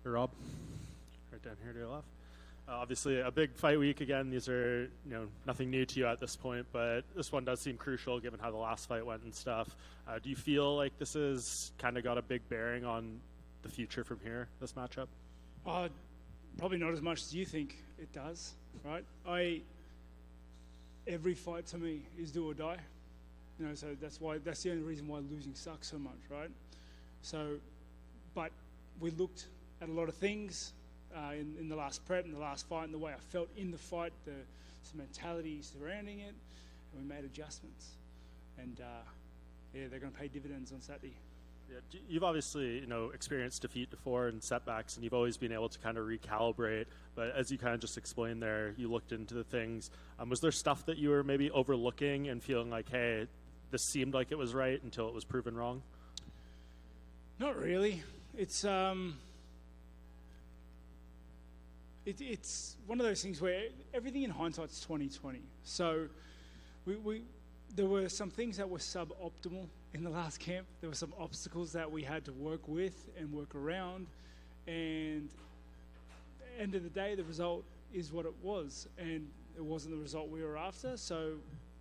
Hey, Rob, right down here to your left. Obviously, a big fight week again. These are, nothing new to you at this point, but this one does seem crucial given how the last fight went and stuff. Do you feel like this has kind of got a big bearing on the future from here, this matchup? Probably not as much as you think it does, right? Every fight to me is do or die. So that's the only reason why losing sucks so much, right? So, but we looked at a lot of things in the last prep, in the last fight, and the way I felt in the fight, the mentality surrounding it, and we made adjustments. And they're going to pay dividends on Saturday. Yeah, you've obviously, experienced defeat before and setbacks, and you've always been able to kind of recalibrate. But as you kind of just explained there, you looked into the things. Was there stuff that you were maybe overlooking and feeling like, hey, this seemed like it was right until it was proven wrong? Not really. It's it's one of those things where everything in hindsight's 2020. So there were some things that were suboptimal in the last camp. There were some obstacles that we had to work with and work around. And at the end of the day, the result is what it was. And it wasn't the result we were after. So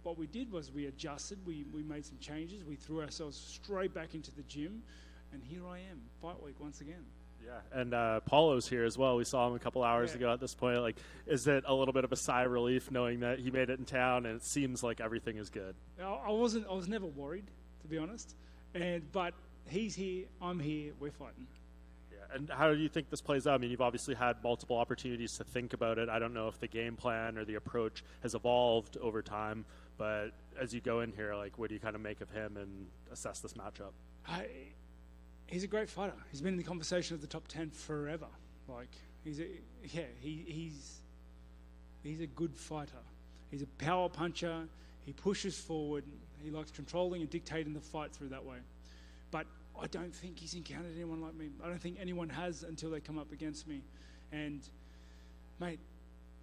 what we did was we adjusted. We made some changes. We threw ourselves straight back into the gym. And here I am, fight week once again. Yeah, and Paulo's here as well. We saw him a couple hours ago at this point. Like, is it a little bit of a sigh of relief knowing that he made it in town and it seems like everything is good? I was never worried, to be honest. But he's here, I'm here, we're fighting. Yeah, and how do you think this plays out? I mean, you've obviously had multiple opportunities to think about it. I don't know if the game plan or the approach has evolved over time, but as you go in here, like, what do you kind of make of him and assess this matchup? He's a great fighter. He's been in the conversation of the top 10 forever. Like, he's a good fighter. He's a power puncher. He pushes forward. He likes controlling and dictating the fight through that way. But I don't think he's encountered anyone like me. I don't think anyone has until they come up against me. And, mate,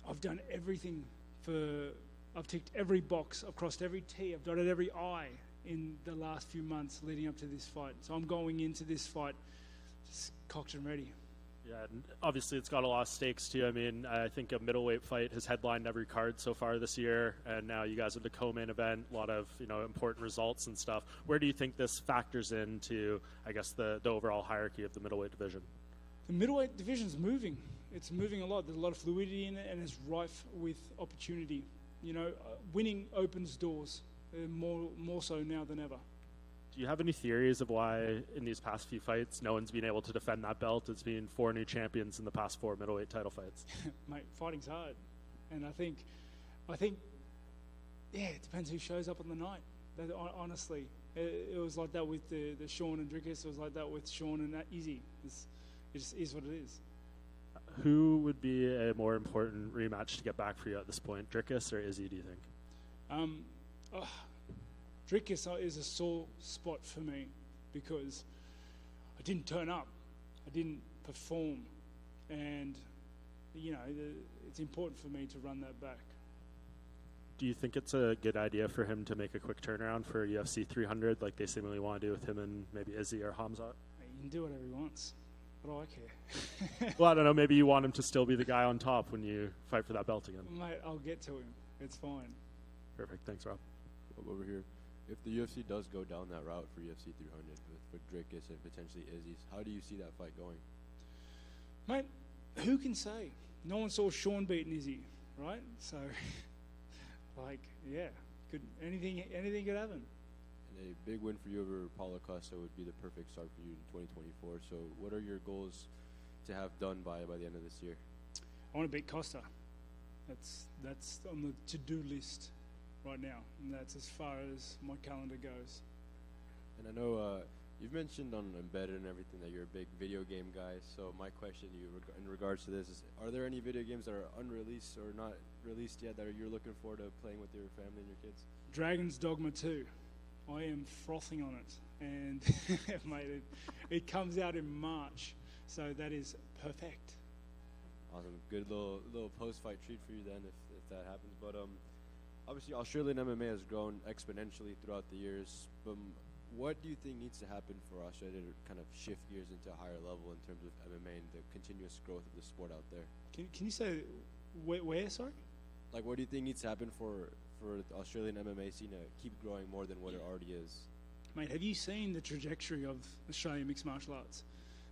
I've done everything I've ticked every box. I've crossed every T. I've dotted every I in the last few months leading up to this fight. So I'm going into this fight just cocked and ready. Yeah, and obviously it's got a lot of stakes too. I mean, I think a middleweight fight has headlined every card so far this year, and now you guys are the co-main event, a lot of important results and stuff. Where do you think this factors into, I guess, the overall hierarchy of the middleweight division? The middleweight division's moving. It's moving a lot. There's a lot of fluidity in it, and it's rife with opportunity. Winning opens doors. More so now than ever. Do you have any theories of why in these past few fights no one's been able to defend that belt? It's been 4 new champions in the past 4 middleweight title fights. Mate, fighting's hard. And I think, it depends who shows up on the night. Honestly, it was like that with the Sean and Drickus. It was like that with Sean and Izzy. It just is what it is. Who would be a more important rematch to get back for you at this point, Drickus or Izzy, do you think? Whittaker is a sore spot for me because I didn't turn up, I didn't perform, and it's important for me to run that back. Do you think it's a good idea for him to make a quick turnaround for UFC 300 like they seemingly want to do with him and maybe Izzy or Hamzat? He can do whatever he wants. What do I care? Well, I don't know. Maybe you want him to still be the guy on top when you fight for that belt again. Mate, I'll get to him. It's fine. Perfect. Thanks, Rob. Over here. If the UFC does go down that route for UFC 300 with Drickus and potentially Izzy's, how do you see that fight going? Mate, who can say? No one saw Sean beating Izzy, right? So, anything could happen. And a big win for you over Paulo Costa would be the perfect start for you in 2024. So what are your goals to have done by the end of this year? I want to beat Costa. That's on the to-do list right now, and that's as far as my calendar goes. And I know you've mentioned on Embedded and everything that you're a big video game guy. So my question to you in regards to this is, are there any video games that are unreleased or not released yet that you're looking forward to playing with your family and your kids? Dragon's Dogma 2. I am frothing on it, and mate, it comes out in March, so that is perfect. Awesome, good little post-fight treat for you then if that happens. But obviously Australian MMA has grown exponentially throughout the years. But what do you think needs to happen for Australia to kind of shift gears into a higher level in terms of MMA and the continuous growth of the sport out there? Can you say where? Sorry. Like, what do you think needs to happen for the Australian MMA scene to keep growing more than what it already is? Mate, have you seen the trajectory of Australian mixed martial arts?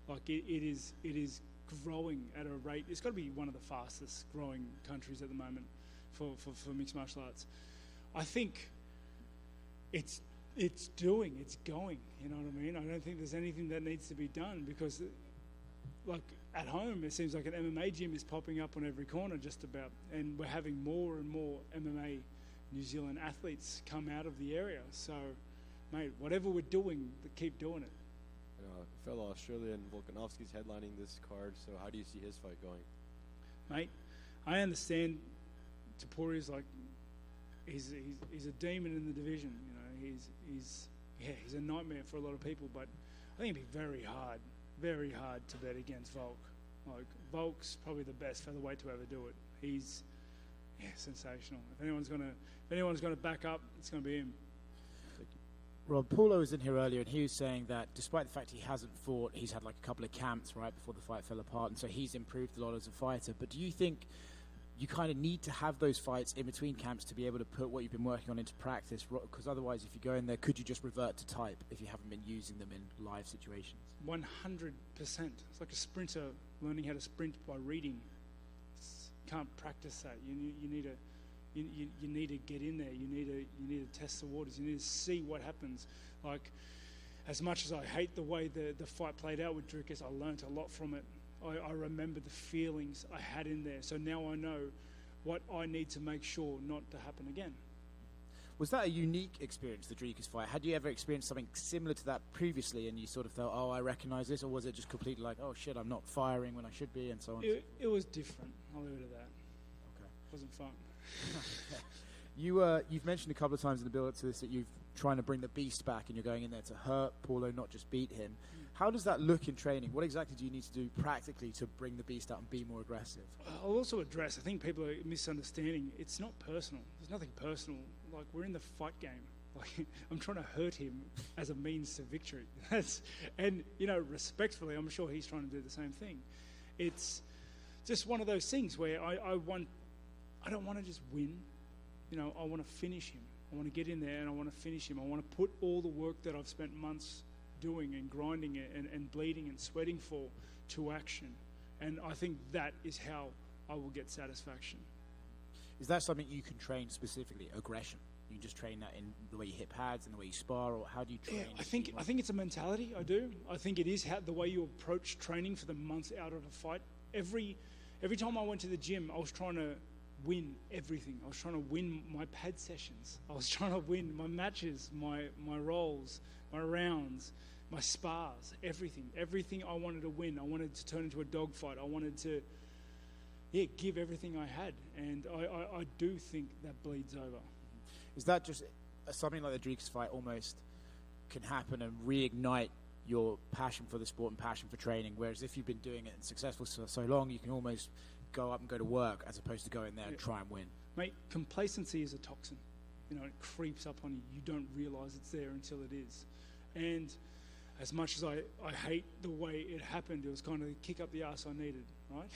Like it is growing at a rate. It's got to be one of the fastest growing countries at the moment for mixed martial arts. I think it's going. You know what I mean? I don't think there's anything that needs to be done because, like at home, it seems like an MMA gym is popping up on every corner just about, and we're having more and more MMA New Zealand athletes come out of the area. So, mate, whatever we're doing, keep doing it. Fellow Australian Volkanovski's headlining this card, so how do you see his fight going? Mate, I understand Tapori's like he's a demon in the division. You know, he's a nightmare for a lot of people. But I think it'd be very hard to bet against Volk. Like Volk's probably the best featherweight to ever do it. He's sensational. If anyone's gonna back up, it's gonna be him. Rob, Paulo was in here earlier, and he was saying that despite the fact he hasn't fought, he's had like a couple of camps right before the fight fell apart, and so he's improved a lot as a fighter. But do you think you kind of need to have those fights in between camps to be able to put what you've been working on into practice? Because otherwise, if you go in there, could you just revert to type if you haven't been using them in live situations? 100%. It's like a sprinter learning how to sprint by reading. Can't practice that. You need to. You need to get in there. You need to test the waters. You need to see what happens. Like, as much as I hate the way the fight played out with Dricus, I learnt a lot from it. I remember the feelings I had in there. So now I know what I need to make sure not to happen again. Was that a unique experience, the Dricus fight? Had you ever experienced something similar to that previously, and you sort of felt, oh, I recognise this, or was it just completely like, oh shit, I'm not firing when I should be, and so on? It was different. I'll leave it at that. Okay. It wasn't fun. You've mentioned a couple of times in the build-up to this that you're trying to bring the beast back and you're going in there to hurt Paulo, not just beat him. How does that look in training? What exactly do you need to do practically to bring the beast out and be more aggressive? I'll also address, I think people are misunderstanding, it's not personal. There's nothing personal. Like, we're in the fight game. Like, I'm trying to hurt him as a means to victory. And, you know, respectfully, I'm sure he's trying to do the same thing. It's just one of those things where I don't want to just win. You know, I want to finish him. I want to get in there and I want to finish him. I want to put all the work that I've spent months doing and grinding it and bleeding and sweating for to action. And I think that is how I will get satisfaction. Is that something you can train specifically, aggression? You can just train that in the way you hit pads and the way you spar, or how do you train? Yeah, I think it's a mentality. I do. I think it is the way you approach training for the months out of a fight. Every time I went to the gym, I was trying to win everything. I was trying to win my pad sessions. I was trying to win my matches, my rolls, my rounds, my spars, everything. Everything I wanted to win. I wanted to turn into a dogfight. I wanted to, give everything I had. And I do think that bleeds over. Is that just something like the Dricus fight almost can happen and reignite your passion for the sport and passion for training? Whereas if you've been doing it and successful so long, you can almost go up and go to work as opposed to go in there and try and win. Mate, complacency is a toxin. You know, it creeps up on you. You don't realise it's there until it is. And as much as I hate the way it happened, it was kind of the kick up the arse I needed, right?